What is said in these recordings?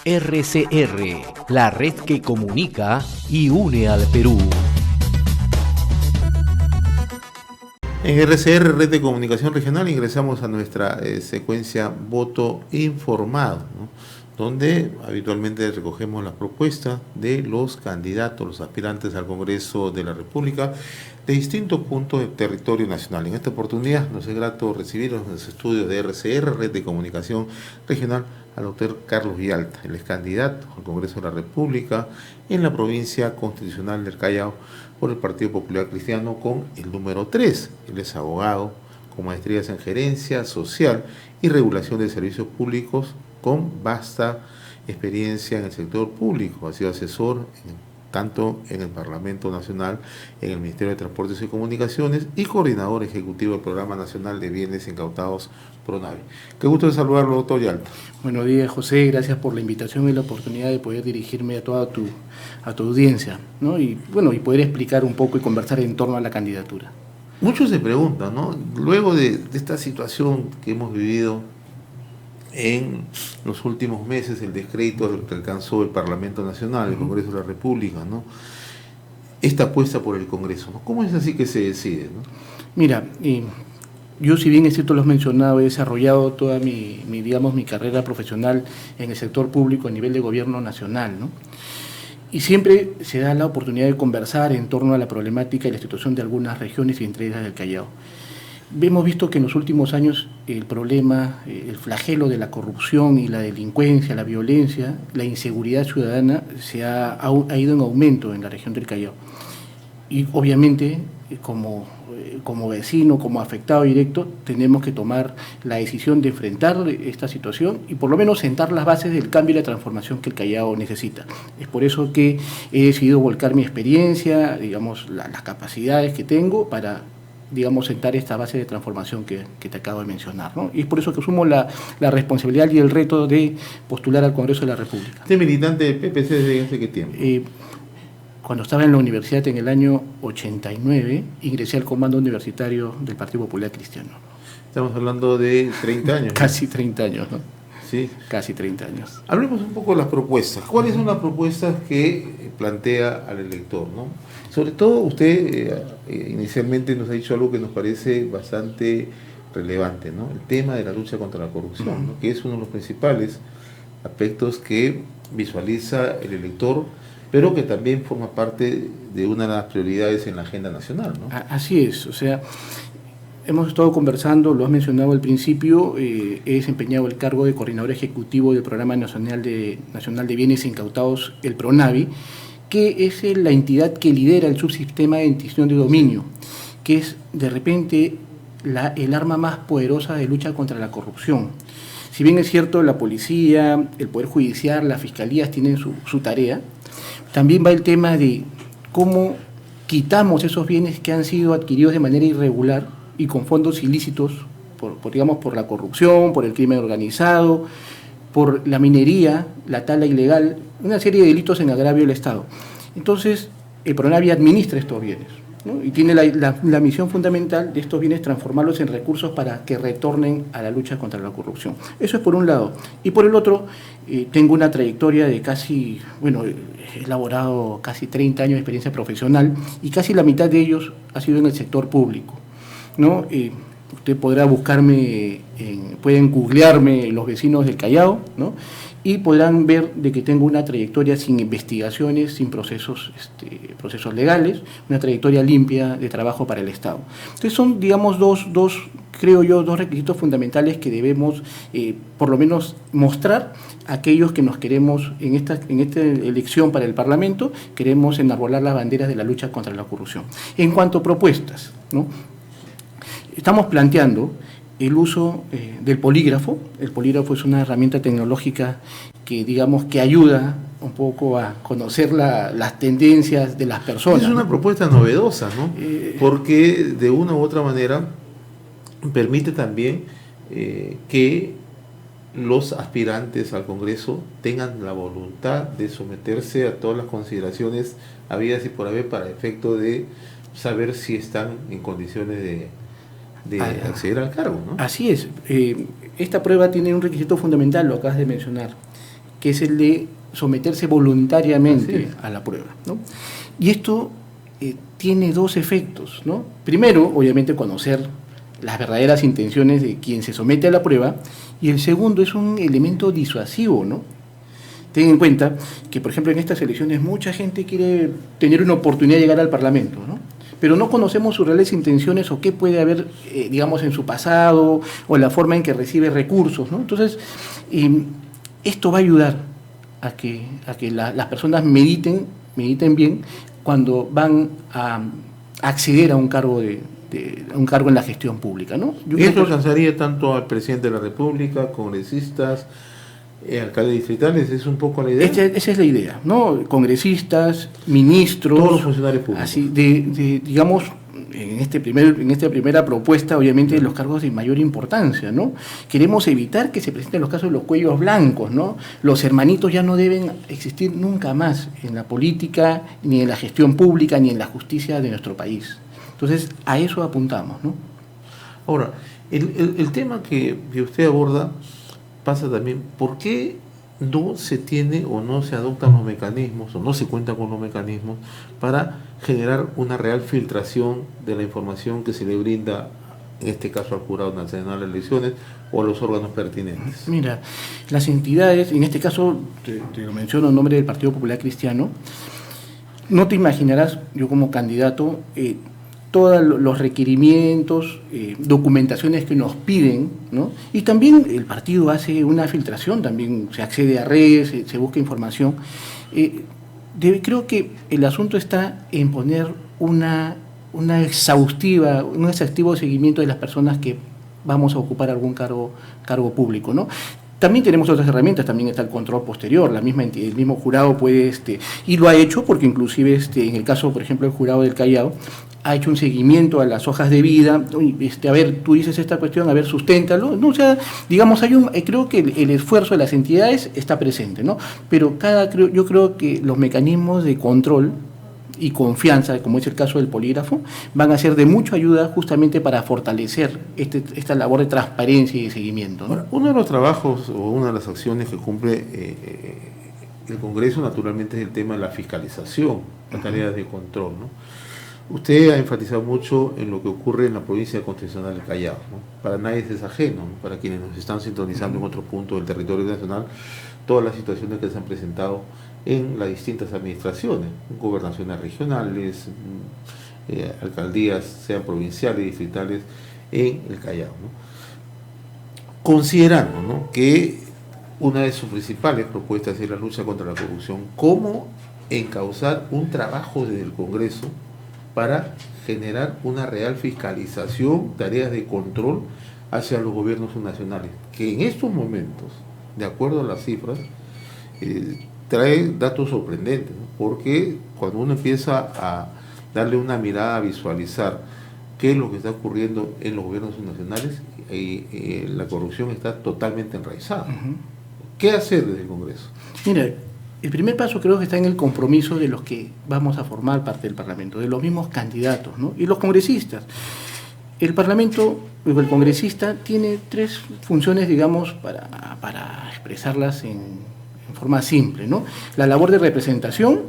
RCR, la red que comunica y une al Perú. En RCR, Red de Comunicación Regional, ingresamos a nuestra secuencia Voto Informado, ¿no? Donde habitualmente recogemos las propuestas de los candidatos, los aspirantes al Congreso de la República de distintos puntos del territorio nacional. En esta oportunidad nos es grato recibir en los estudios de RCR, Red de Comunicación Regional, al doctor Carlos Villalta. Él es candidato al Congreso de la República en la provincia constitucional del Callao por el Partido Popular Cristiano con el número 3. Él es abogado con maestrías en gerencia social y regulación de servicios públicos con vasta experiencia en el sector público. Ha sido asesor tanto en el Parlamento Nacional, en el Ministerio de Transportes y Comunicaciones y coordinador ejecutivo del Programa Nacional de Bienes Incautados PRONAVI. Qué gusto de saludarlo, doctor Villalta. Buenos días, José. Gracias por la invitación y la oportunidad de poder dirigirme a toda tu audiencia, ¿no? Y poder explicar un poco y conversar en torno a la candidatura. Muchos se preguntan, ¿no? Luego de esta situación que hemos vivido en los últimos meses, el descrédito que alcanzó el Parlamento Nacional, el Congreso de la República, ¿no? Esta apuesta por el Congreso, ¿no? ¿Cómo es así que se decide, ¿no? Mira, yo, si bien es cierto, lo has mencionado, he desarrollado toda mi carrera profesional en el sector público a nivel de gobierno nacional, ¿no? Y siempre se da la oportunidad de conversar en torno a la problemática y la situación de algunas regiones y entre ellas del Callao. Hemos visto que en los últimos años el problema, el flagelo de la corrupción y la delincuencia, la violencia, la inseguridad ciudadana ha ido en aumento en la región del Callao. Y obviamente, como vecino, como afectado directo, tenemos que tomar la decisión de enfrentar esta situación y por lo menos sentar las bases del cambio y la transformación que el Callao necesita. Es por eso que he decidido volcar mi experiencia, las capacidades que tengo para sentar esta base de transformación que te acabo de mencionar, ¿no? Y es por eso que asumo la responsabilidad y el reto de postular al Congreso de la República. ¿Usted es militante del PPC desde hace qué tiempo? Cuando estaba en la universidad en el año 89, ingresé al comando universitario del Partido Popular Cristiano. Estamos hablando de 30 años. Casi 30 años, ¿no? Sí. Casi 30 años. Hablemos un poco de las propuestas. ¿Cuáles son las propuestas que plantea al elector, ¿no? Sobre todo usted inicialmente nos ha dicho algo que nos parece bastante relevante, ¿no? El tema de la lucha contra la corrupción, ¿no? Que es uno de los principales aspectos que visualiza el elector, pero que también forma parte de una de las prioridades en la agenda nacional, ¿no? Así es, o sea, hemos estado conversando, lo has mencionado al principio, he desempeñado el cargo de coordinador ejecutivo del Programa Nacional de Bienes Incautados, el PRONAVI, que es la entidad que lidera el subsistema de extinción de dominio, que es de repente el arma más poderosa de lucha contra la corrupción. Si bien es cierto, la policía, el Poder Judicial, las fiscalías tienen su tarea, también va el tema de cómo quitamos esos bienes que han sido adquiridos de manera irregular y con fondos ilícitos, por la corrupción, por el crimen organizado, por la minería, la tala ilegal, una serie de delitos en agravio del Estado. Entonces, el PRONAVI administra estos bienes, ¿no? Y tiene la misión fundamental de estos bienes transformarlos en recursos para que retornen a la lucha contra la corrupción. Eso es por un lado. Y por el otro, tengo una trayectoria de he elaborado casi 30 años de experiencia profesional y casi la mitad de ellos ha sido en el sector público, ¿no? Usted podrá buscarme, pueden googlearme los vecinos del Callao, ¿no? Y podrán ver de que tengo una trayectoria sin investigaciones, sin procesos legales, una trayectoria limpia de trabajo para el Estado. Entonces son, dos requisitos fundamentales que debemos, por lo menos, mostrar a aquellos que nos queremos, en esta elección para el Parlamento, queremos enarbolar las banderas de la lucha contra la corrupción. En cuanto a propuestas, ¿no? Estamos planteando el uso del polígrafo. El polígrafo es una herramienta tecnológica que ayuda un poco a conocer las tendencias de las personas. Es una propuesta novedosa, ¿no? Porque de una u otra manera permite también que los aspirantes al Congreso tengan la voluntad de someterse a todas las consideraciones habidas y por haber para efecto de saber si están en condiciones de acceder al cargo, ¿no? Así es. Esta prueba tiene un requisito fundamental, lo acabas de mencionar. que es el de someterse voluntariamente a la prueba, ¿no? Y esto tiene dos efectos, ¿no? Primero, obviamente, conocer las verdaderas intenciones de quien se somete a la prueba, y el segundo es un elemento disuasivo, ¿no? Ten en cuenta que, por ejemplo, en estas elecciones mucha gente quiere tener una oportunidad de llegar al Parlamento, ¿no? Pero no conocemos sus reales intenciones o qué puede haber, digamos, en su pasado o la forma en que recibe recursos, ¿no? Entonces, esto va a ayudar a que las personas mediten bien cuando van a acceder a un cargo en la gestión pública, ¿no? ¿Esto alcanzaría tanto al presidente de la República, congresistas, alcaldes distritales? ¿Es un poco la idea? Esa es la idea, ¿no? Congresistas, ministros, todos los funcionarios públicos. Así, digamos, en esta primera propuesta, obviamente, los cargos de mayor importancia, ¿no? Queremos evitar que se presenten los casos de los cuellos blancos, ¿no? Los hermanitos ya no deben existir nunca más en la política, ni en la gestión pública, ni en la justicia de nuestro país. Entonces, a eso apuntamos, ¿no? Ahora, el tema que usted aborda pasa también, ¿por qué no se tiene o no se adoptan los mecanismos o no se cuenta con los mecanismos para generar una real filtración de la información que se le brinda, en este caso al Jurado Nacional de Elecciones o a los órganos pertinentes? Mira, las entidades, en este caso te lo menciono en nombre del Partido Popular Cristiano, no te imaginarás, yo como candidato, todos los requerimientos, documentaciones que nos piden, ¿no? Y también el partido hace una filtración, también se accede a redes, se busca información. Creo que el asunto está en poner un exhaustivo seguimiento de las personas que vamos a ocupar algún cargo público, ¿no? También tenemos otras herramientas, también está el control posterior, el mismo jurado puede, y lo ha hecho porque inclusive en el caso, por ejemplo, el jurado del Callao, ha hecho un seguimiento a las hojas de vida, a ver, tú dices esta cuestión, a ver, susténtalo, ¿no? O sea, digamos, creo que el esfuerzo de las entidades está presente, ¿no? Pero yo creo que los mecanismos de control y confianza, como es el caso del polígrafo, van a ser de mucha ayuda justamente para fortalecer esta labor de transparencia y de seguimiento, ¿no? Ahora, uno de los trabajos o una de las acciones que cumple el Congreso, naturalmente, es el tema de la fiscalización, las tareas de control, ¿no? Usted ha enfatizado mucho en lo que ocurre en la provincia constitucional del Callao, ¿no? Para nadie es ajeno, ¿no? Para quienes nos están sintonizando en otros puntos del territorio nacional, todas las situaciones que se han presentado en las distintas administraciones, gobernaciones regionales, alcaldías, sean provinciales, distritales, en el Callao, ¿no? Considerando, ¿no?, que una de sus principales propuestas es la lucha contra la corrupción, ¿cómo encauzar un trabajo desde el Congreso para generar una real fiscalización, tareas de control hacia los gobiernos nacionales, que en estos momentos, de acuerdo a las cifras, trae datos sorprendentes, ¿no? Porque cuando uno empieza a darle una mirada, a visualizar qué es lo que está ocurriendo en los gobiernos nacionales, la corrupción está totalmente enraizada. ¿Qué hacer desde el Congreso? Mira, el primer paso creo que está en el compromiso de los que vamos a formar parte del Parlamento, de los mismos candidatos, ¿no? Y los congresistas. El Parlamento, el congresista, tiene tres funciones, digamos, para expresarlas en forma simple, ¿no? La labor de representación,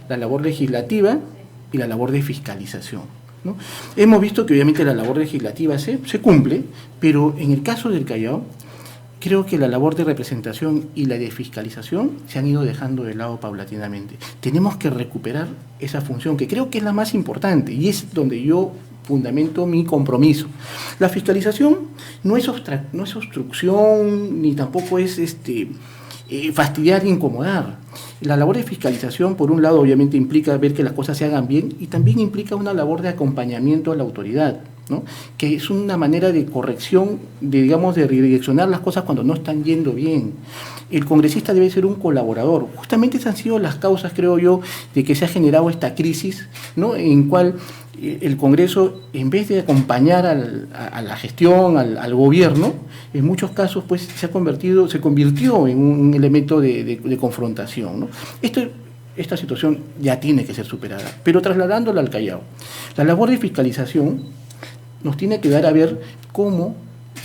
la labor legislativa y la labor de fiscalización, ¿no? Hemos visto que obviamente la labor legislativa se cumple, pero en el caso del Callao, creo que la labor de representación y la de fiscalización se han ido dejando de lado paulatinamente. Tenemos que recuperar esa función, que creo que es la más importante, y es donde yo fundamento mi compromiso. La fiscalización no es obstrucción, ni tampoco es fastidiar e incomodar. La labor de fiscalización, por un lado, obviamente implica ver que las cosas se hagan bien, y también implica una labor de acompañamiento a la autoridad, ¿no? Que es una manera de corrección, de redireccionar las cosas cuando no están yendo bien. El congresista debe ser un colaborador. Justamente esas han sido las causas, creo yo, de que se ha generado esta crisis, ¿no? En cual el Congreso, en vez de acompañar a la gestión, al gobierno, en muchos casos pues se convirtió en un elemento de confrontación, ¿no? Esta situación ya tiene que ser superada, pero trasladándola al Callao. La labor de fiscalización nos tiene que dar a ver cómo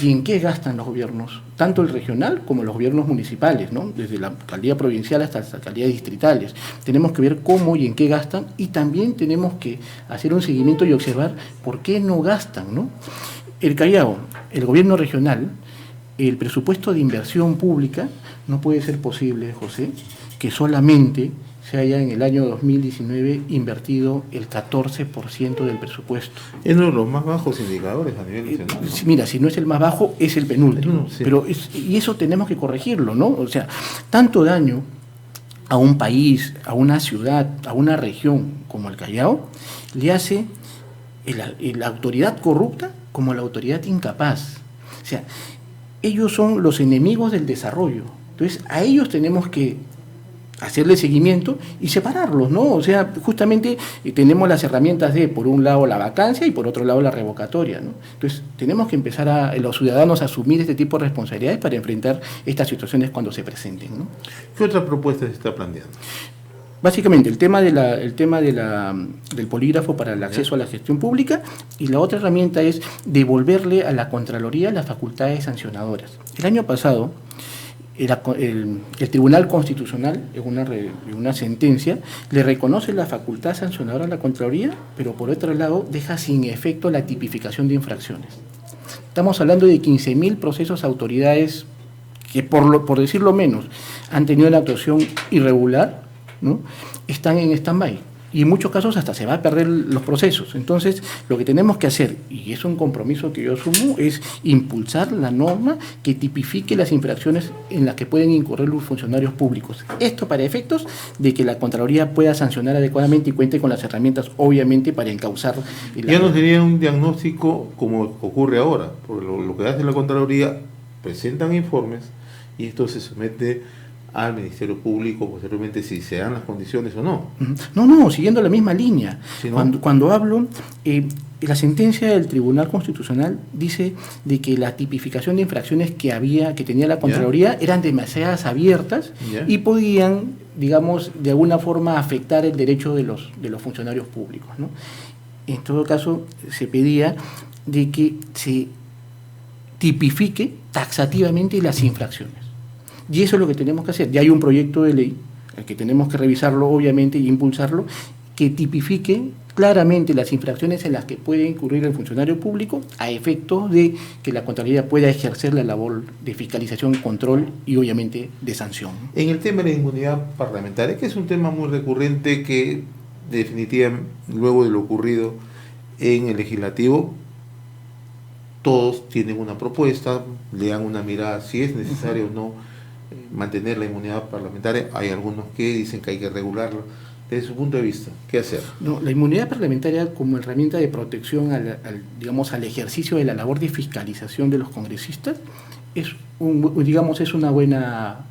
y en qué gastan los gobiernos, tanto el regional como los gobiernos municipales, ¿no? Desde la alcaldía provincial hasta las alcaldías distritales. Tenemos que ver cómo y en qué gastan, y también tenemos que hacer un seguimiento y observar por qué no gastan, ¿no? El Callao, el gobierno regional, el presupuesto de inversión pública, no puede ser posible, José, que solamente se haya en el año 2019 invertido el 14% del presupuesto. Es uno de los más bajos indicadores a nivel nacional, ¿no? Mira, si no es el más bajo, es el penúltimo. Sí. Pero y eso tenemos que corregirlo, ¿no? O sea, tanto daño a un país, a una ciudad, a una región como el Callao, le hace la autoridad corrupta como la autoridad incapaz. O sea, ellos son los enemigos del desarrollo. Entonces, a ellos tenemos que hacerle seguimiento y separarlos, ¿no? O sea, justamente tenemos las herramientas de, por un lado, la vacancia y por otro lado, la revocatoria, ¿no? Entonces, tenemos que empezar los ciudadanos a asumir este tipo de responsabilidades para enfrentar estas situaciones cuando se presenten, ¿no? ¿Qué otra propuesta se está planteando? Básicamente, el tema del polígrafo para el acceso a la gestión pública, y la otra herramienta es devolverle a la Contraloría las facultades sancionadoras. El año pasado, el Tribunal Constitucional, en una sentencia, le reconoce la facultad sancionadora a la Contraloría, pero por otro lado deja sin efecto la tipificación de infracciones. Estamos hablando de 15.000 procesos a autoridades que, por decirlo menos, han tenido una actuación irregular, ¿no? Están en stand-by. Y en muchos casos hasta se va a perder los procesos. Entonces, lo que tenemos que hacer, y es un compromiso que yo asumo, es impulsar la norma que tipifique las infracciones en las que pueden incurrir los funcionarios públicos. Esto para efectos de que la Contraloría pueda sancionar adecuadamente y cuente con las herramientas, obviamente, para encauzar. Ya no sería un diagnóstico como ocurre ahora, porque lo que hace la Contraloría, presentan informes y esto se somete al Ministerio Público posteriormente si se dan las condiciones o no. No, siguiendo la misma línea. ¿Sí, no? Cuando hablo, la sentencia del Tribunal Constitucional dice de que la tipificación de infracciones que tenía la Contraloría eran demasiadas abiertas y podían, digamos, de alguna forma afectar el derecho de los funcionarios públicos, ¿no? En todo caso, se pedía de que se tipifique taxativamente las infracciones. Y eso es lo que tenemos que hacer. Ya hay un proyecto de ley, que tenemos que revisarlo obviamente y impulsarlo, que tipifique claramente las infracciones en las que puede incurrir el funcionario público a efectos de que la Contraloría pueda ejercer la labor de fiscalización, control y obviamente de sanción. En el tema de la inmunidad parlamentaria, que es un tema muy recurrente que definitivamente luego de lo ocurrido en el legislativo, todos tienen una propuesta, le dan una mirada si es necesario o no mantener la inmunidad parlamentaria. Hay algunos que dicen que hay que regularlo. Desde su punto de vista, ¿qué hacer? No, la inmunidad parlamentaria como herramienta de protección al ejercicio de la labor de fiscalización de los congresistas es una buena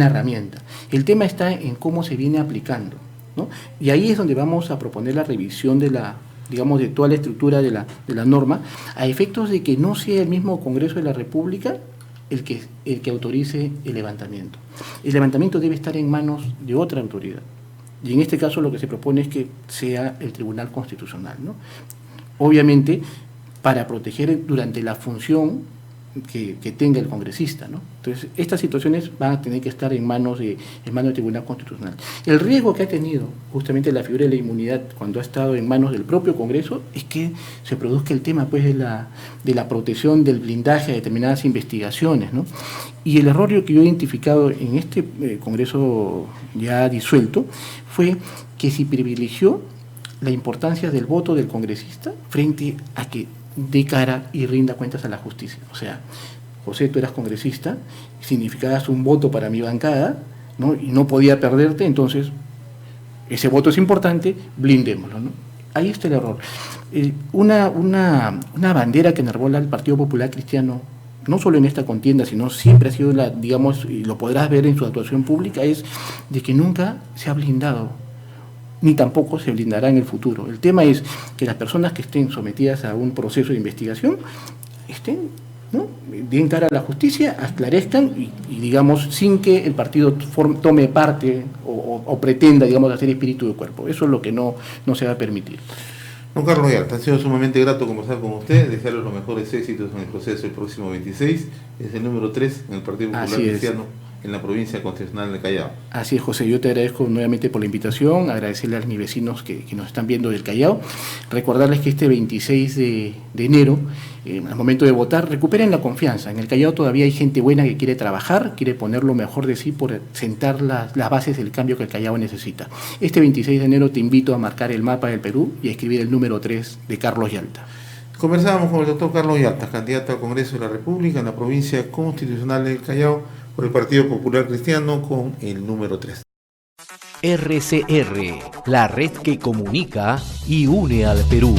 herramienta. El tema está en cómo se viene aplicando, ¿no? Y ahí es donde vamos a proponer la revisión de toda la estructura de la norma, a efectos de que no sea el mismo Congreso de la República el que autorice el levantamiento. El levantamiento debe estar en manos de otra autoridad. Y en este caso lo que se propone es que sea el Tribunal Constitucional, ¿no? Obviamente, para proteger durante la función que tenga el congresista, ¿no? Entonces, estas situaciones van a tener que estar en manos del Tribunal Constitucional. El riesgo que ha tenido justamente la figura de la inmunidad cuando ha estado en manos del propio Congreso es que se produzca el tema, pues, de la protección del blindaje a determinadas investigaciones, ¿no? Y el error que yo he identificado en este Congreso ya disuelto fue que se privilegió la importancia del voto del congresista frente a que dé cara y rinda cuentas a la justicia. O sea, José, tú eras congresista, significabas un voto para mi bancada, ¿no? Y no podía perderte, entonces ese voto es importante, blindémoslo, ¿no? Ahí está el error. Una bandera que enarbola el Partido Popular Cristiano, no solo en esta contienda, sino siempre ha sido y lo podrás ver en su actuación pública, es de que nunca se ha blindado, ni tampoco se blindará en el futuro. El tema es que las personas que estén sometidas a un proceso de investigación estén, ¿no?, den cara a la justicia, esclarezcan y digamos, sin que el partido tome parte o pretenda, digamos, hacer espíritu de cuerpo. Eso es lo que no se va a permitir. Don Carlos Yalta, ha sido sumamente grato conversar con usted, desearle los mejores éxitos en el proceso el próximo 26, es el número 3 en el Partido Popular Cristiano en la provincia constitucional del Callao. Así es, José, yo te agradezco nuevamente por la invitación, agradecerle a mis vecinos que nos están viendo del Callao, recordarles que este 26 de enero, al momento de votar, recuperen la confianza. En el Callao todavía hay gente buena que quiere trabajar, quiere poner lo mejor de sí por sentar las bases del cambio que el Callao necesita. Este 26 de enero te invito a marcar el mapa del Perú y a escribir el número 3 de Carlos Yalta. Conversábamos con el doctor Carlos Yalta, candidato al Congreso de la República en la provincia constitucional del Callao por el Partido Popular Cristiano con el número 3. RCR, la red que comunica y une al Perú.